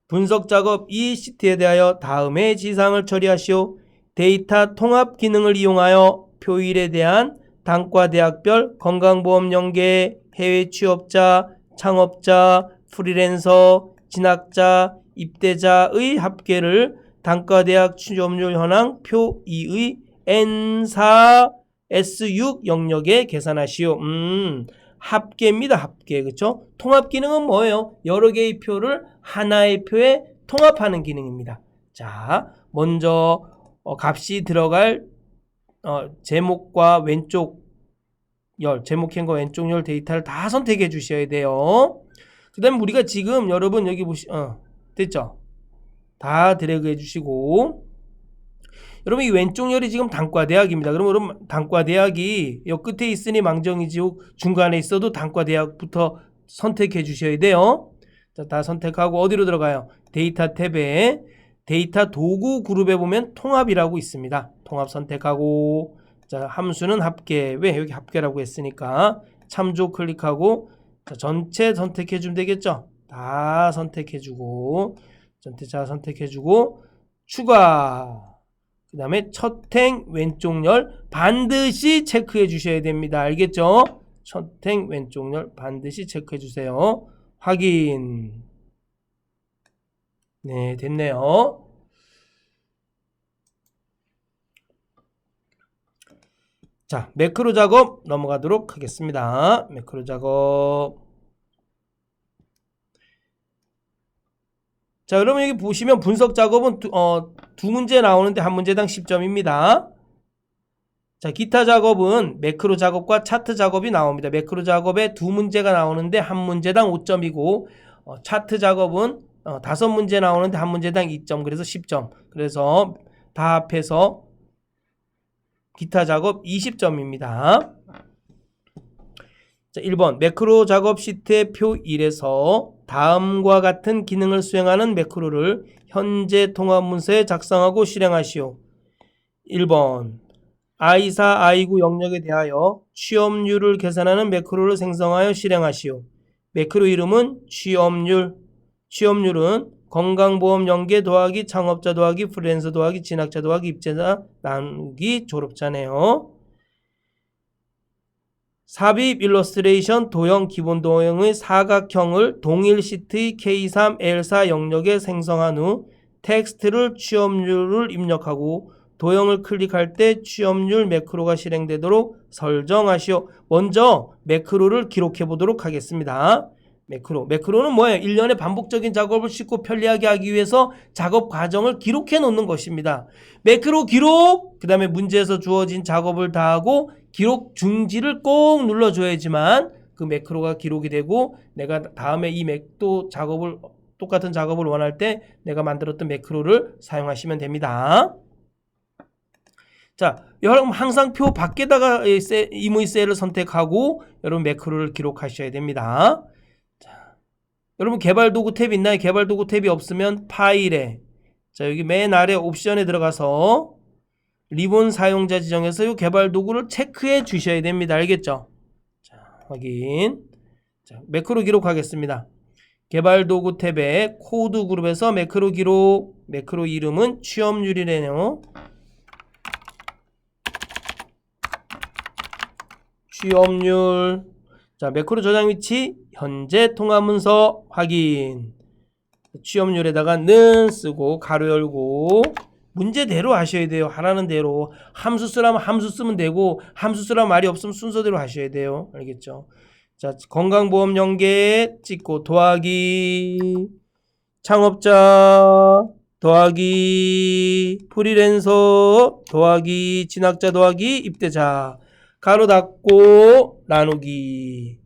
분석 작업 2 시트에 대하여 다음의 지상을 처리하시오. 데이터 통합 기능을 이용하여 표일에 대한 단과 대학별 건강보험 연계, 해외 취업자, 창업자, 프리랜서, 진학자, 입대자의 합계를 단과대학 취업률 현황 표 2의 N4 S6 영역에 계산하시오. 합계입니다. 합계. 그쵸? 통합 기능은 뭐예요? 여러 개의 표를 하나의 표에 통합하는 기능입니다. 자, 먼저 값이 들어갈 제목과 왼쪽 열, 제목행과 왼쪽 열 데이터를 다 선택해 주셔야 돼요. 그 다음에 우리가 지금 여러분 여기 됐죠? 다 드래그 해 주시고 여러분 이 왼쪽 열이 지금 단과대학입니다. 그럼 여러분 단과대학이 여 끝에 있으니 망정이지 중간에 있어도 단과대학부터 선택해 주셔야 돼요. 자, 다 선택하고 어디로 들어가요? 데이터 탭에 데이터 도구 그룹에 보면 통합이라고 있습니다. 통합 선택하고 자, 함수는 합계. 왜? 여기 합계라고 했으니까 참조 클릭하고 자, 전체 선택해 주면 되겠죠? 다 선택해 주고 전체 다 선택해 주고 추가. 그 다음에 첫행 왼쪽 열 반드시 체크해 주셔야 됩니다. 알겠죠? 첫행 왼쪽 열 반드시 체크해 주세요. 확인. 네, 됐네요. 자, 매크로 작업 넘어가도록 하겠습니다. 매크로 작업. 자, 여러분 여기 보시면 분석 작업은 두 문제 나오는데 한 문제당 10점입니다. 자, 기타 작업은 매크로 작업과 차트 작업이 나옵니다. 매크로 작업에 두 문제가 나오는데 한 문제당 5점이고 차트 작업은 5문제 나오는데 한 문제당 2점, 그래서 10점. 그래서 다 합해서 기타 작업 20점입니다. 자, 1번 매크로 작업 시트의 표 1에서 다음과 같은 기능을 수행하는 매크로를 현재 통합 문서에 작성하고 실행하시오. 1번 I4, I9 영역에 대하여 취업률을 계산하는 매크로를 생성하여 실행하시오. 매크로 이름은 취업률. 취업률은 건강보험 연계 더하기 창업자 더하기 프리랜서 더하기 진학자 더하기 입사자 나누기 졸업자네요. 삽입 일러스트레이션 도형 기본 도형의 사각형을 동일 시트의 K3, L4 영역에 생성한 후 텍스트를 취업률을 입력하고 도형을 클릭할 때 취업률 매크로가 실행되도록 설정하시오. 먼저 매크로를 기록해 보도록 하겠습니다. 매크로는 뭐예요? 1년의 반복적인 작업을 쉽고 편리하게 하기 위해서 작업 과정을 기록해 놓는 것입니다. 매크로 기록, 그 다음에 문제에서 주어진 작업을 다 하고 기록 중지를 꼭 눌러줘야지만 그 매크로가 기록이 되고 내가 다음에 이 똑같은 작업을 원할 때 내가 만들었던 매크로를 사용하시면 됩니다. 자, 여러분 항상 표 밖에다가 임의 셀을 선택하고 여러분 매크로를 기록하셔야 됩니다. 자, 여러분 개발도구 탭 있나요? 개발도구 탭이 없으면 파일에, 자 여기 맨 아래 옵션에 들어가서 리본 사용자 지정해서 이 개발도구를 체크해 주셔야 됩니다. 알겠죠? 자, 확인. 자, 매크로 기록하겠습니다. 개발도구 탭에 코드 그룹에서 매크로 기록, 매크로 이름은 취업률이래요. 취업률. 자, 매크로 저장 위치 현재 통합문서 확인. 취업률에다가 는 쓰고 가로 열고 문제대로 하셔야 돼요. 하라는 대로. 함수 쓰라면 함수 쓰면 되고 함수 쓰라면 말이 없으면 순서대로 하셔야 돼요. 알겠죠? 자, 건강보험 연계 찍고 더하기 창업자 더하기 프리랜서 더하기 진학자 더하기 입대자 가로 닫고 나누기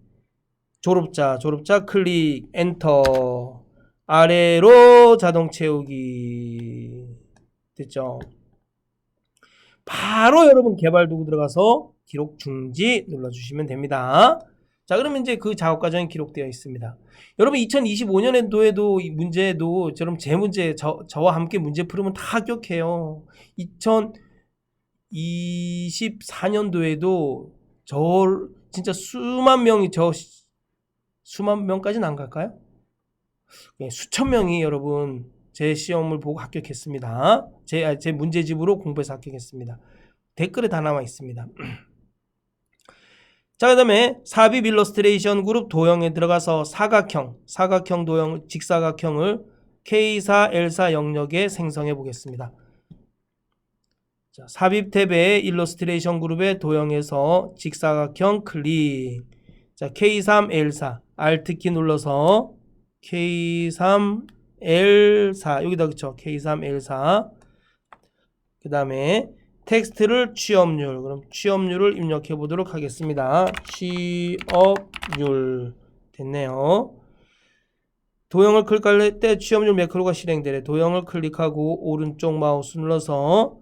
졸업자 클릭 엔터 아래로 자동 채우기 됐죠? 바로 여러분 개발도구 들어가서 기록 중지 눌러주시면 됩니다. 자, 그러면 이제 그 작업 과정이 기록되어 있습니다. 여러분 2025년도에도 이 문제도 저럼 제 문제 저와 함께 문제 풀으면 다 합격해요. 2024년도에도 진짜 수만 명까지는 안 갈까요? 수천 명이 여러분 제 시험을 보고 합격했습니다. 제 문제집으로 공부해서 합격했습니다. 댓글에 다 나와 있습니다. 자, 그 다음에 삽입 일러스트레이션 그룹 도형에 들어가서 사각형 도형, 직사각형을 K4, L4 영역에 생성해 보겠습니다. 자, 삽입 탭에 일러스트레이션 그룹의 도형에서 직사각형 클릭. 자, K3, L4 Alt키 눌러서 K3, L4 여기다 그쵸? K3, L4 그 다음에 텍스트를 취업률, 그럼 취업률을 입력해 보도록 하겠습니다. 취업률 됐네요. 도형을 클릭할 때 취업률 매크로가 실행되래. 도형을 클릭하고 오른쪽 마우스 눌러서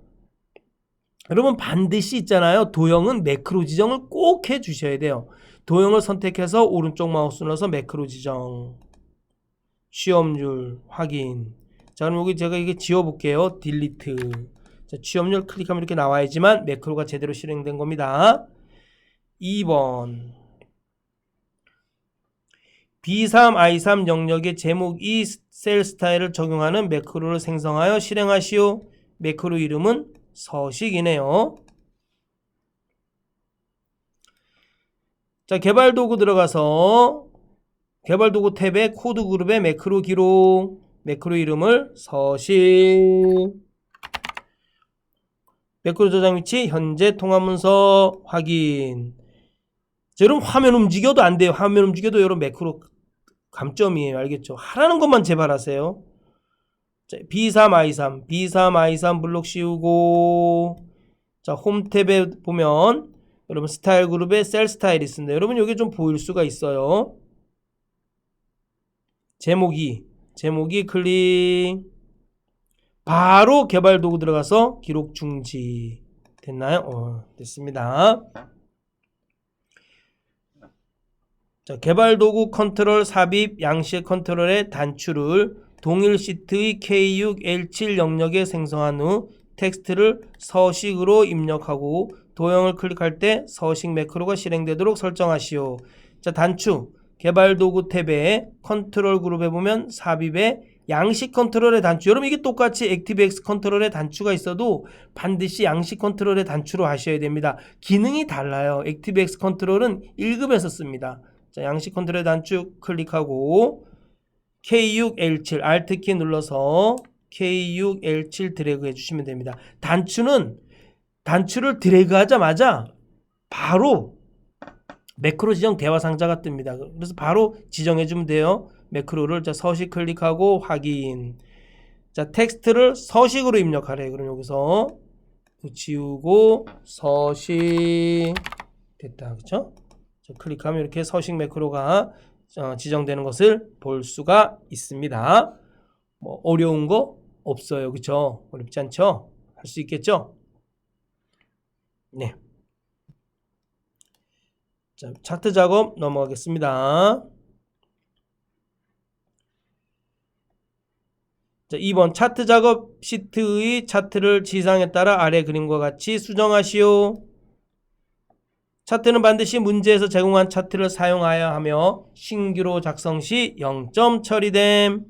여러분 반드시 있잖아요. 도형은 매크로 지정을 꼭 해 주셔야 돼요. 도형을 선택해서 오른쪽 마우스 눌러서 매크로 지정. 취업률 확인. 자, 그럼 여기 제가 이게 지워 볼게요. 딜리트. 자, 취업률 클릭하면 이렇게 나와야지만 매크로가 제대로 실행된 겁니다. 2번 B3, I3 영역의 제목 이 셀 스타일을 적용하는 매크로를 생성하여 실행하시오. 매크로 이름은 서식이네요. 자, 개발도구 들어가서 개발도구 탭에 코드 그룹의 매크로 기록, 매크로 이름을 서식, 매크로 저장 위치 현재 통합문서 확인. 자, 여러분 화면 움직여도 안 돼요. 화면 움직여도 여러분 매크로 감점이에요. 알겠죠? 하라는 것만 제발 하세요. 자, B3, I3, B3, I3 블록 씌우고, 자, 홈 탭에 보면 여러분 스타일 그룹에 셀 스타일이 있습니다. 여러분 여기 좀 보일 수가 있어요. 제목이 클릭. 바로 개발 도구 들어가서 기록 중지. 됐나요? 됐습니다. 자, 개발 도구 컨트롤 삽입 양식 컨트롤의 단추를 동일 시트의 K6, L7 영역에 생성한 후 텍스트를 서식으로 입력하고 도형을 클릭할 때 서식 매크로가 실행되도록 설정하시오. 자, 단추 개발 도구 탭에 컨트롤 그룹에 보면 삽입에 양식 컨트롤의 단추. 여러분 이게 똑같이 액티브엑스 컨트롤의 단추가 있어도 반드시 양식 컨트롤의 단추로 하셔야 됩니다. 기능이 달라요. 액티브엑스 컨트롤은 1급에서 씁니다. 자, 양식 컨트롤의 단추 클릭하고 K6, L7 Alt키 눌러서 K6, L7 드래그 해주시면 됩니다. 단추를 드래그 하자마자 바로 매크로 지정 대화 상자가 뜹니다. 그래서 바로 지정해주면 돼요. 매크로를. 자, 서식 클릭하고 확인. 자, 텍스트를 서식으로 입력하래. 그럼 여기서 지우고 서식 됐다. 그쵸? 자, 클릭하면 이렇게 서식 매크로가 지정되는 것을 볼 수가 있습니다. 뭐 어려운 거 없어요. 그쵸? 어렵지 않죠? 할 수 있겠죠? 네. 자, 차트 작업 넘어가겠습니다. 자, 2번 차트 작업 시트의 차트를 지상에 따라 아래 그림과 같이 수정하시오. 차트는 반드시 문제에서 제공한 차트를 사용하여야 하며 신규로 작성 시 0점 처리됨.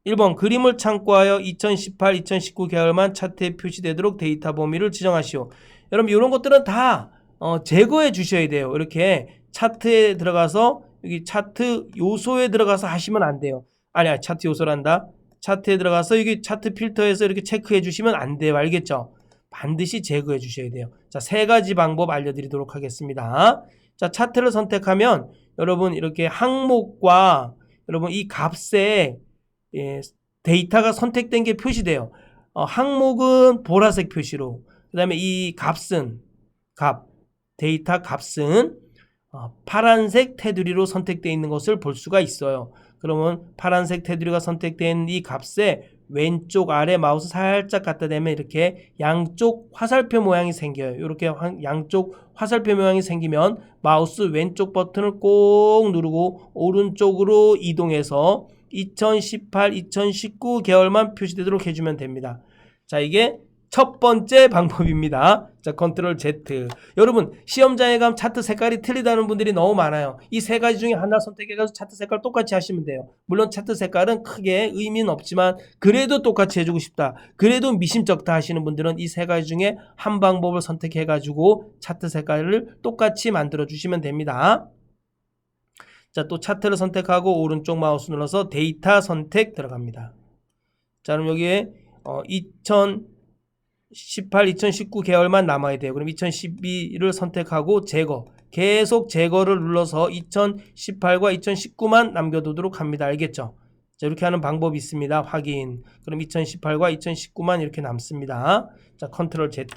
1번 그림을 참고하여 2018-2019 계열만 차트에 표시되도록 데이터 범위를 지정하시오. 여러분 이런 것들은 다 제거해 주셔야 돼요. 이렇게 차트에 들어가서 여기 차트 요소에 들어가서 하시면 안 돼요. 아니야, 차트 요소란다. 차트에 들어가서 여기 차트 필터에서 이렇게 체크해 주시면 안 돼요. 알겠죠? 반드시 제거해 주셔야 돼요. 자, 3가지 방법 알려드리도록 하겠습니다. 자, 차트를 선택하면 여러분 이렇게 항목과 여러분 이 값에 데이터가 선택된 게 표시돼요. 항목은 보라색 표시로, 그 다음에 이 데이터 값은 파란색 테두리로 선택되어 있는 것을 볼 수가 있어요. 그러면 파란색 테두리가 선택된 이 값에 왼쪽 아래 마우스 살짝 갖다 대면 이렇게 양쪽 화살표 모양이 생겨요. 이렇게 양쪽 화살표 모양이 생기면 마우스 왼쪽 버튼을 꼭 누르고 오른쪽으로 이동해서 2018, 2019 계열만 표시되도록 해주면 됩니다. 자, 이게 첫 번째 방법입니다. 자, 컨트롤 Z. 여러분 시험장에 가면 차트 색깔이 틀리다는 분들이 너무 많아요. 이 3가지 중에 하나 선택해가지고 차트 색깔 똑같이 하시면 돼요. 물론 차트 색깔은 크게 의미는 없지만 그래도 똑같이 해주고 싶다, 그래도 미심쩍다 하시는 분들은 이 3가지 중에 한 방법을 선택해가지고 차트 색깔을 똑같이 만들어 주시면 됩니다. 자, 또 차트를 선택하고 오른쪽 마우스 눌러서 데이터 선택 들어갑니다. 자, 그럼 여기에 2018, 2019 계열만 남아야 돼요. 그럼 2012를 선택하고 제거. 계속 제거를 눌러서 2018과 2019만 남겨두도록 합니다. 알겠죠? 자, 이렇게 하는 방법이 있습니다. 확인. 그럼 2018과 2019만 이렇게 남습니다. 자, 컨트롤 Z.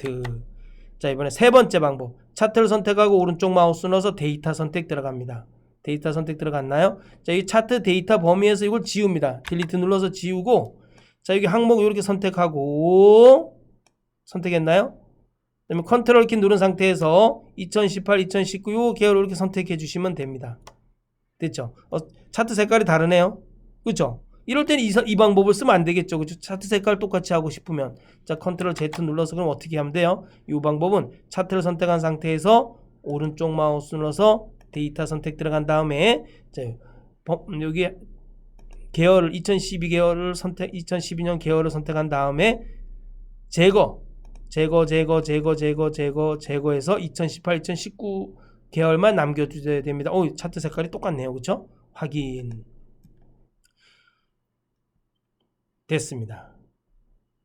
자, 이번에 3번째 방법. 차트를 선택하고 오른쪽 마우스 눌러서 데이터 선택 들어갑니다. 데이터 선택 들어갔나요? 자, 이 차트 데이터 범위에서 이걸 지웁니다. 딜리트 눌러서 지우고, 자, 여기 항목 이렇게 선택하고, 선택했나요? 그다음에 컨트롤 키 누른 상태에서 2018, 2019 요 계열을 이렇게 선택해 주시면 됩니다. 됐죠? 차트 색깔이 다르네요. 그렇죠? 이럴 때는 이 방법을 쓰면 안 되겠죠. 그렇죠? 차트 색깔 똑같이 하고 싶으면. 자, 컨트롤 Z 눌러서 그럼 어떻게 하면 돼요? 이 방법은 차트를 선택한 상태에서 오른쪽 마우스 눌러서 데이터 선택 들어간 다음에, 자, 여기 계열을 2012 계열을 2012년 계열을 선택한 다음에 제거해서 2018, 2019 계열만 남겨주셔야 됩니다. 차트 색깔이 똑같네요. 그렇죠? 확인. 됐습니다.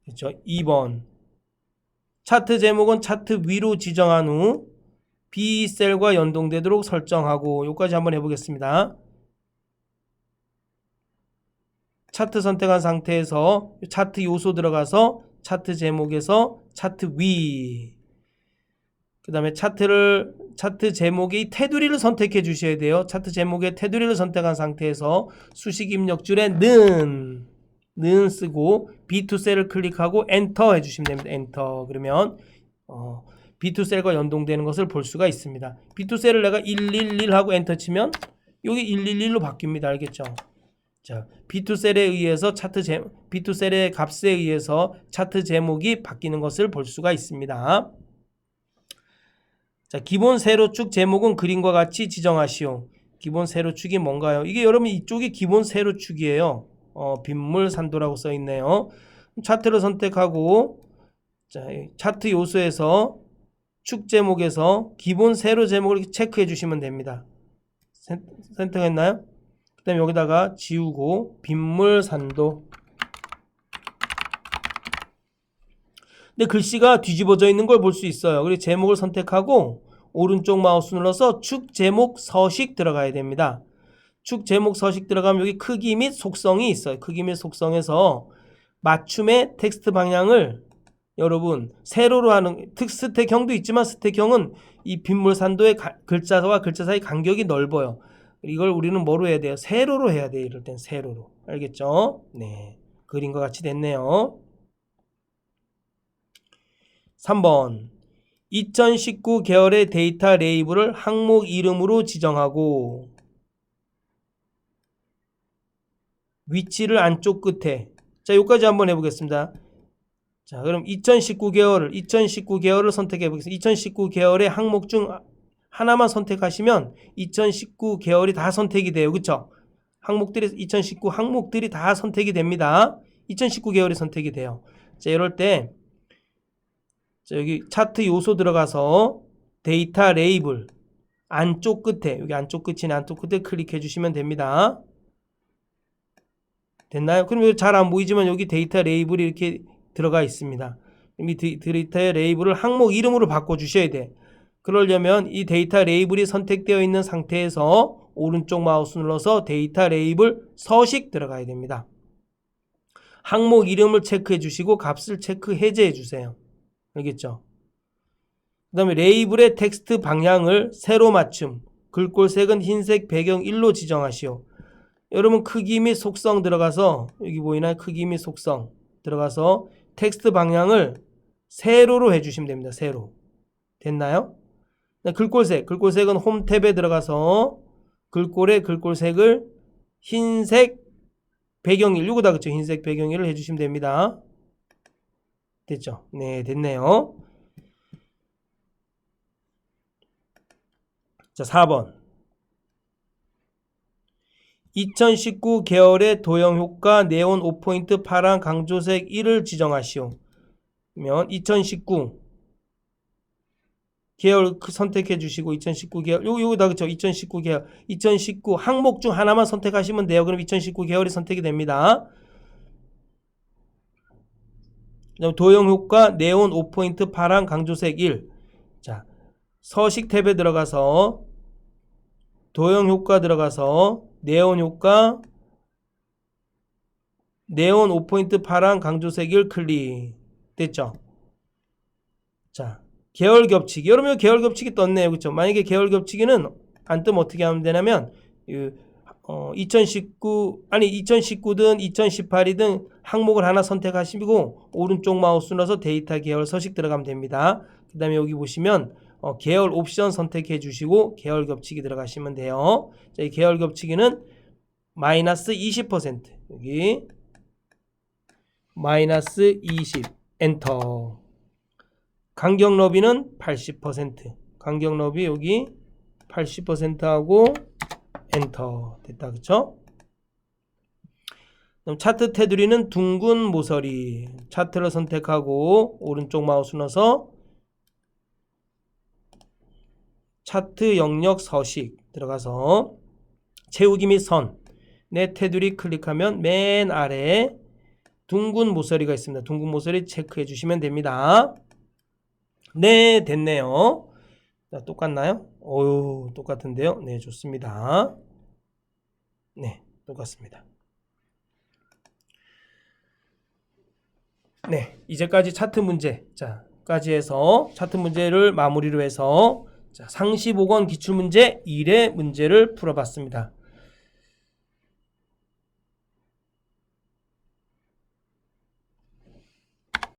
그렇죠? 2번. 차트 제목은 차트 위로 지정한 후 B셀과 연동되도록 설정하고, 요까지 한번 해보겠습니다. 차트 선택한 상태에서 차트 요소 들어가서 차트 제목에서 차트 위, 그 다음에 차트 제목의 테두리를 선택해 주셔야 돼요. 차트 제목의 테두리를 선택한 상태에서 수식 입력줄에 는 쓰고 B2 셀을 클릭하고 엔터 해주시면 됩니다. 엔터. 그러면 B2 셀과 연동되는 것을 볼 수가 있습니다. B2 셀을 내가 111 하고 엔터 치면 여기 111로 바뀝니다. 알겠죠? 자, B2 셀에 의해서 B2 셀의 값에 의해서 차트 제목이 바뀌는 것을 볼 수가 있습니다. 자, 기본 세로축 제목은 그림과 같이 지정하시오. 기본 세로축이 뭔가요? 이게 여러분 이쪽이 기본 세로축이에요. 빗물 산도라고 써 있네요. 차트를 선택하고 자, 차트 요소에서 축 제목에서 기본 세로 제목을 체크해 주시면 됩니다. 선택했나요? 그 다음에 여기다가 지우고 빗물 산도. 근데 글씨가 뒤집어져 있는 걸 볼 수 있어요. 그리고 제목을 선택하고 오른쪽 마우스 눌러서 축 제목 서식 들어가야 됩니다. 축 제목 서식 들어가면 여기 크기 및 속성이 있어요. 크기 및 속성에서 맞춤의 텍스트 방향을 여러분 세로로 하는 스택형도 있지만 스택형은 이 빗물산도의 글자와 글자 사이 간격이 넓어요. 이걸 우리는 뭐로 해야 돼요? 세로로 해야 돼요. 이럴 땐 세로로. 알겠죠? 네, 그림과 같이 됐네요. 3번 2019 계열의 데이터 레이블을 항목 이름으로 지정하고 위치를 안쪽 끝에. 자, 여기까지 한번 해보겠습니다. 자, 그럼 2019 계열을 선택해 보겠습니다. 2019 계열의 항목 중 하나만 선택하시면 2019 계열이 다 선택이 돼요. 그쵸? 2019 항목들이 다 선택이 됩니다. 2019 계열이 선택이 돼요. 자, 이럴 때 자, 여기 차트 요소 들어가서 데이터 레이블 안쪽 끝에, 여기 안쪽 끝이네, 안쪽 끝에 클릭해 주시면 됩니다. 됐나요? 그럼 잘 안 보이지만 여기 데이터 레이블이 이렇게 들어가 있습니다. 이 데이터 레이블을 항목 이름으로 바꿔 주셔야 돼. 그러려면 이 데이터 레이블이 선택되어 있는 상태에서 오른쪽 마우스 눌러서 데이터 레이블 서식 들어가야 됩니다. 항목 이름을 체크해 주시고 값을 체크 해제해 주세요. 알겠죠? 그 다음에 레이블의 텍스트 방향을 세로 맞춤, 글꼴색은 흰색 배경 1로 지정하시오. 여러분 크기 및 속성 들어가서 여기 보이나요? 크기 및 속성 들어가서 텍스트 방향을 세로로 해주시면 됩니다. 세로. 됐나요? 글꼴색은 홈 탭에 들어가서 글꼴의 글꼴색을 흰색 배경일, 요거다 그쵸? 흰색 배경일을 해주시면 됩니다. 됐죠? 네, 됐네요. 자, 4번 2019 계열의 도형 효과 네온 5포인트 파란 강조색 1을 지정하시오. 그러면 2019 계열 선택해 주시고 2019 계열 요거다 그쵸? 2019 계열 2019 항목 중 하나만 선택하시면 돼요. 그럼 2019 계열이 선택이 됩니다. 도형 효과 네온 5포인트 파란 강조색 1. 자, 서식 탭에 들어가서 도형 효과 들어가서 네온 효과 네온 5포인트 파란 강조색 1 클릭. 됐죠? 자, 계열 겹치기. 여러분 계열 겹치기 떴네요. 그렇죠? 만약에 계열 겹치기는 안 뜨면 어떻게 하면 되냐면 2019든 2018이든 항목을 하나 선택하시고 오른쪽 마우스 눌러서 데이터 계열 서식 들어가면 됩니다. 그 다음에 여기 보시면 계열 옵션 선택해 주시고 계열 겹치기 들어가시면 돼요. 자, 이 계열 겹치기는 마이너스 20% 여기 마이너스 20 엔터. 간격 너비는 80%. 간격 너비 여기 80% 하고 엔터. 됐다. 그쵸? 그럼 차트 테두리는 둥근 모서리. 차트를 선택하고 오른쪽 마우스 눌러서 차트 영역 서식 들어가서 채우기 및 선. 내 테두리 클릭하면 맨 아래에 둥근 모서리가 있습니다. 둥근 모서리 체크해 주시면 됩니다. 네, 됐네요. 자, 똑같나요? 어유, 똑같은데요. 네, 좋습니다. 네, 똑같습니다. 네, 이제까지 차트 문제 까지 해서 차트 문제를 마무리로 해서 자, 상시 보건 기출문제 1의 문제를 풀어봤습니다.